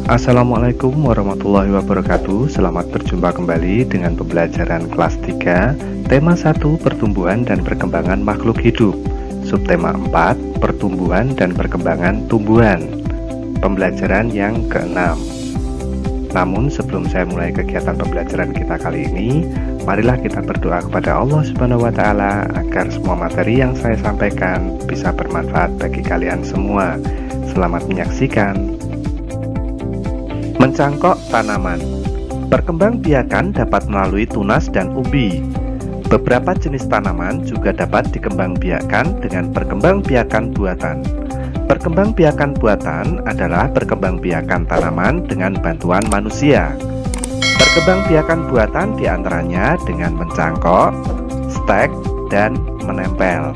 Assalamualaikum warahmatullahi wabarakatuh. Selamat berjumpa kembali dengan pembelajaran kelas 3 Tema 1 Pertumbuhan dan Perkembangan Makhluk Hidup. Subtema 4 Pertumbuhan dan Perkembangan Tumbuhan. Pembelajaran yang ke-6. Namun sebelum saya mulai kegiatan pembelajaran kita kali ini, marilah kita berdoa kepada Allah Subhanahu wa Ta'ala agar semua materi yang saya sampaikan bisa bermanfaat bagi kalian semua. Selamat menyaksikan. Mencangkok tanaman. Perkembangbiakan dapat melalui tunas dan umbi. Beberapa jenis tanaman juga dapat dikembangbiakan dengan perkembangbiakan buatan. Perkembangbiakan buatan adalah perkembangbiakan tanaman dengan bantuan manusia. Perkembangbiakan buatan diantaranya dengan mencangkok, stek, dan menempel.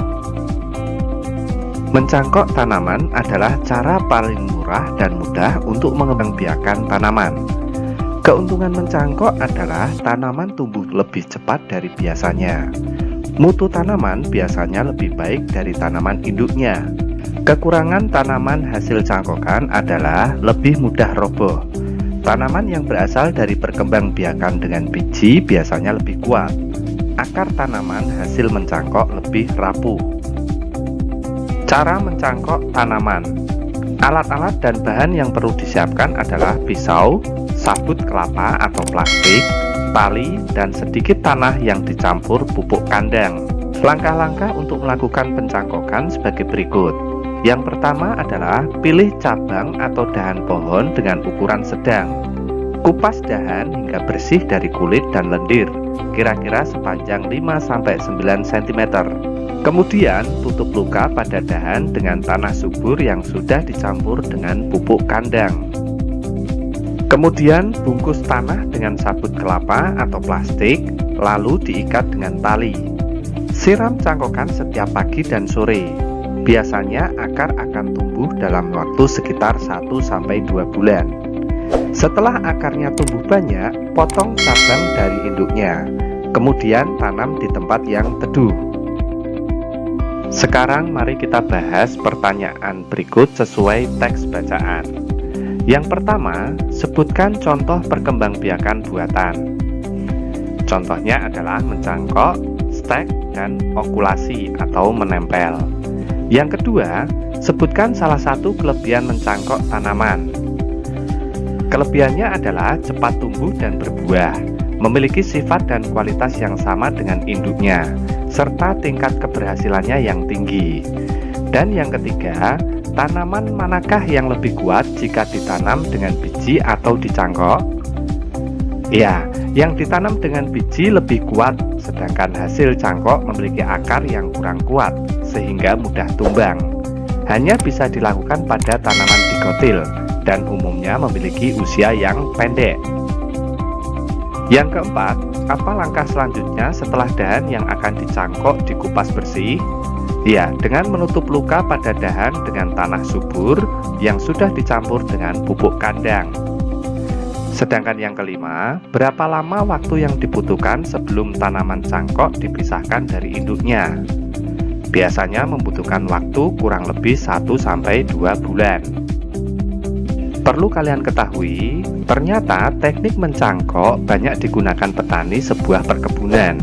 Mencangkok tanaman adalah cara paling murah dan mudah untuk mengembangbiakan tanaman. Keuntungan mencangkok adalah tanaman tumbuh lebih cepat dari biasanya. Mutu tanaman biasanya lebih baik dari tanaman induknya. Kekurangan tanaman hasil cangkokan adalah lebih mudah roboh. Tanaman yang berasal dari perkembangbiakan dengan biji biasanya lebih kuat. Akar tanaman hasil mencangkok lebih rapuh. Cara mencangkok tanaman. Alat-alat dan bahan yang perlu disiapkan adalah pisau, sabut kelapa atau plastik, tali, dan sedikit tanah yang dicampur pupuk kandang. Langkah-langkah untuk melakukan pencangkokan sebagai berikut. Yang pertama adalah pilih cabang atau dahan pohon dengan ukuran sedang. Kupas dahan hingga bersih dari kulit dan lendir, kira-kira sepanjang 5-9 cm. Kemudian tutup luka pada dahan dengan tanah subur yang sudah dicampur dengan pupuk kandang. Kemudian bungkus tanah dengan sabut kelapa atau plastik, lalu diikat dengan tali. Siram cangkokan setiap pagi dan sore. Biasanya akar akan tumbuh dalam waktu sekitar 1-2 bulan. Setelah akarnya tumbuh banyak, potong cabang dari induknya. Kemudian tanam di tempat yang teduh. Sekarang mari kita bahas pertanyaan berikut sesuai teks bacaan. Yang pertama, sebutkan contoh perkembangbiakan buatan. Contohnya adalah mencangkok, stek, dan okulasi atau menempel. Yang kedua, sebutkan salah satu kelebihan mencangkok tanaman. Kelebihannya adalah cepat tumbuh dan berbuah, memiliki sifat dan kualitas yang sama dengan induknya, serta tingkat keberhasilannya yang tinggi. Dan yang ketiga, tanaman manakah yang lebih kuat jika ditanam dengan biji atau dicangkok? Ya, yang ditanam dengan biji lebih kuat, sedangkan hasil cangkok memiliki akar yang kurang kuat, sehingga mudah tumbang. Hanya bisa dilakukan pada tanaman digotil, dan umumnya memiliki usia yang pendek. Yang keempat, apa langkah selanjutnya setelah dahan yang akan dicangkok dikupas bersih? Ya, dengan menutup luka pada dahan dengan tanah subur yang sudah dicampur dengan pupuk kandang. Sedangkan yang kelima, berapa lama waktu yang dibutuhkan sebelum tanaman cangkok dipisahkan dari induknya? Biasanya membutuhkan waktu kurang lebih 1-2 bulan. Perlu kalian ketahui, ternyata teknik mencangkok banyak digunakan petani sebuah perkebunan.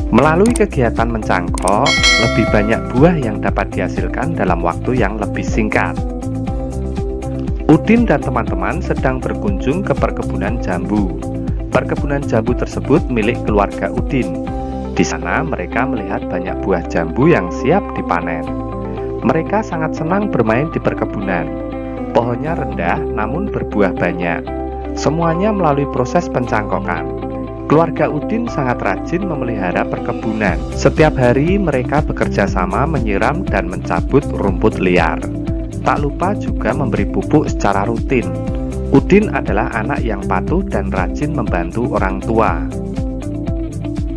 Melalui kegiatan mencangkok, lebih banyak buah yang dapat dihasilkan dalam waktu yang lebih singkat. Udin dan teman-teman sedang berkunjung ke perkebunan jambu. Perkebunan jambu tersebut milik keluarga Udin. Di sana mereka melihat banyak buah jambu yang siap dipanen. Mereka sangat senang bermain di perkebunan. Pohonnya rendah namun berbuah banyak. Semuanya melalui proses pencangkokan. Keluarga Udin sangat rajin memelihara perkebunan. Setiap hari mereka bekerja sama menyiram dan mencabut rumput liar. Tak lupa juga memberi pupuk secara rutin. Udin adalah anak yang patuh dan rajin membantu orang tua.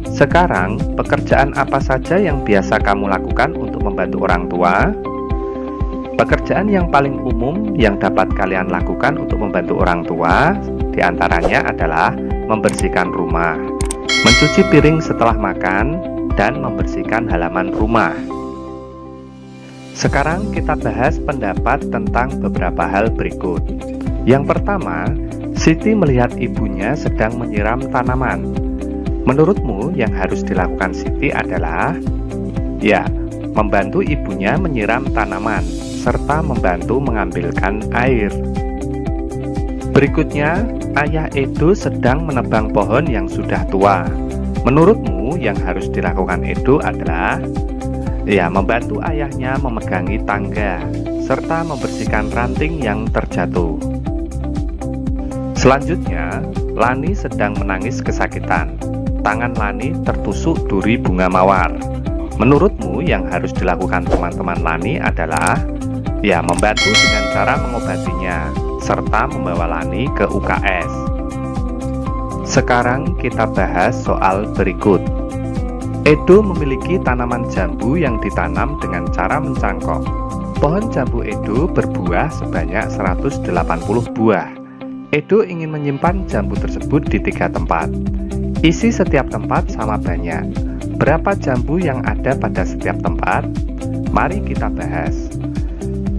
Sekarang, pekerjaan apa saja yang biasa kamu lakukan untuk membantu orang tua? Pekerjaan yang paling umum yang dapat kalian lakukan untuk membantu orang tua diantaranya adalah membersihkan rumah, mencuci piring setelah makan, dan membersihkan halaman rumah. Sekarang kita bahas pendapat tentang beberapa hal berikut. Yang pertama, Siti melihat ibunya sedang menyiram tanaman. Menurutmu yang harus dilakukan Siti adalah ya, membantu ibunya menyiram tanaman serta membantu mengambilkan air. Berikutnya, ayah Edo sedang menebang pohon yang sudah tua. Menurutmu yang harus dilakukan Edo adalah ya, membantu ayahnya memegangi tangga serta membersihkan ranting yang terjatuh. Selanjutnya, Lani sedang menangis kesakitan. Tangan Lani tertusuk duri bunga mawar. Menurutmu yang harus dilakukan teman-teman Lani adalah ya, membantu dengan cara mengobatinya serta membawa Lani ke UKS. Sekarang kita bahas soal berikut. Edo memiliki tanaman jambu yang ditanam dengan cara mencangkok. Pohon jambu Edo berbuah sebanyak 180 buah. Edo ingin menyimpan jambu tersebut di 3 tempat. Isi setiap tempat sama banyak. Berapa jambu yang ada pada setiap tempat? Mari kita bahas.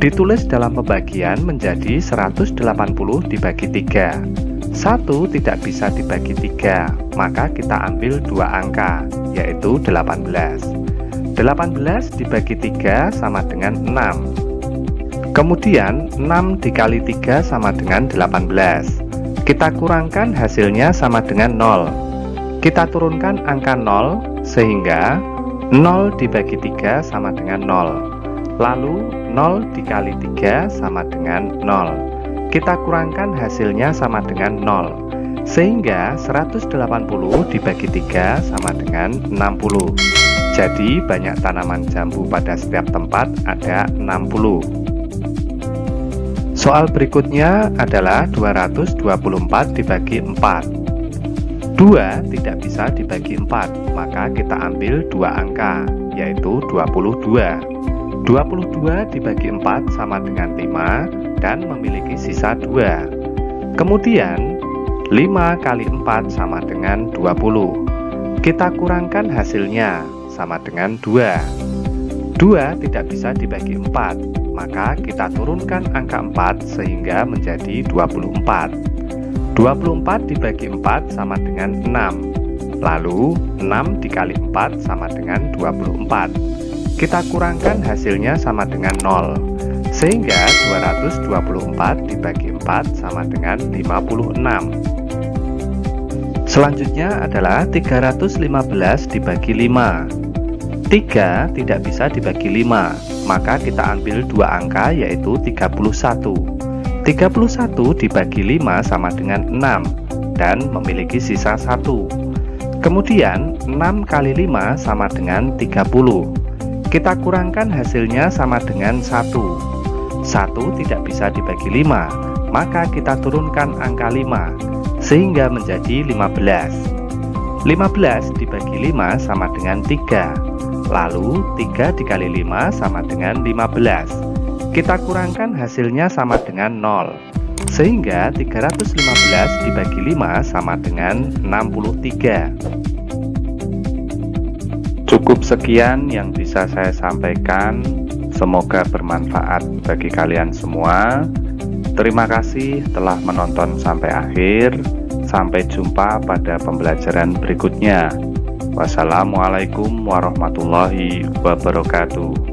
Ditulis dalam pembagian menjadi 180 dibagi 3. 1 tidak bisa dibagi 3, maka kita ambil 2 angka, yaitu 18. 18 dibagi 3 sama dengan 6. Kemudian 6 dikali 3 sama dengan 18. Kita kurangkan hasilnya sama dengan 0. Kita turunkan angka 0 sehingga 0 dibagi 3 sama dengan 0. Lalu 0 dikali 3 sama dengan 0. Kita kurangkan hasilnya sama dengan 0. Sehingga 180 dibagi 3 sama dengan 60. Jadi banyak tanaman jambu pada setiap tempat ada 60. Soal berikutnya adalah 224 dibagi 4. 2 tidak bisa dibagi 4, maka kita ambil 2 angka, yaitu 22. 22 dibagi 4 sama dengan 5 dan memiliki sisa 2. Kemudian 5 kali 4 sama dengan 20. Kita kurangkan hasilnya sama dengan 2. 2 tidak bisa dibagi 4, maka kita turunkan angka 4 sehingga menjadi 24. 24 dibagi 4 sama dengan 6. Lalu 6 dikali 4 sama dengan 24. Kita kurangkan hasilnya sama dengan 0. Sehingga 224 dibagi 4 sama dengan 56. Selanjutnya adalah 315 dibagi 5. 3 tidak bisa dibagi 5, maka kita ambil 2 angka yaitu 31. 31 dibagi 5 sama dengan 6 dan memiliki sisa 1. Kemudian 6 kali 5 sama dengan 30. Kita kurangkan hasilnya sama dengan 1. 1 tidak bisa dibagi 5, maka kita turunkan angka 5 sehingga menjadi 15. 15 dibagi 5 sama dengan 3. Lalu 3 dikali 5 sama dengan 15. Kita kurangkan hasilnya sama dengan 0. Sehingga 315 dibagi 5 sama dengan 63. Cukup sekian yang bisa saya sampaikan. Semoga bermanfaat bagi kalian semua. Terima kasih telah menonton sampai akhir. Sampai jumpa pada pembelajaran berikutnya. Wassalamualaikum warahmatullahi wabarakatuh.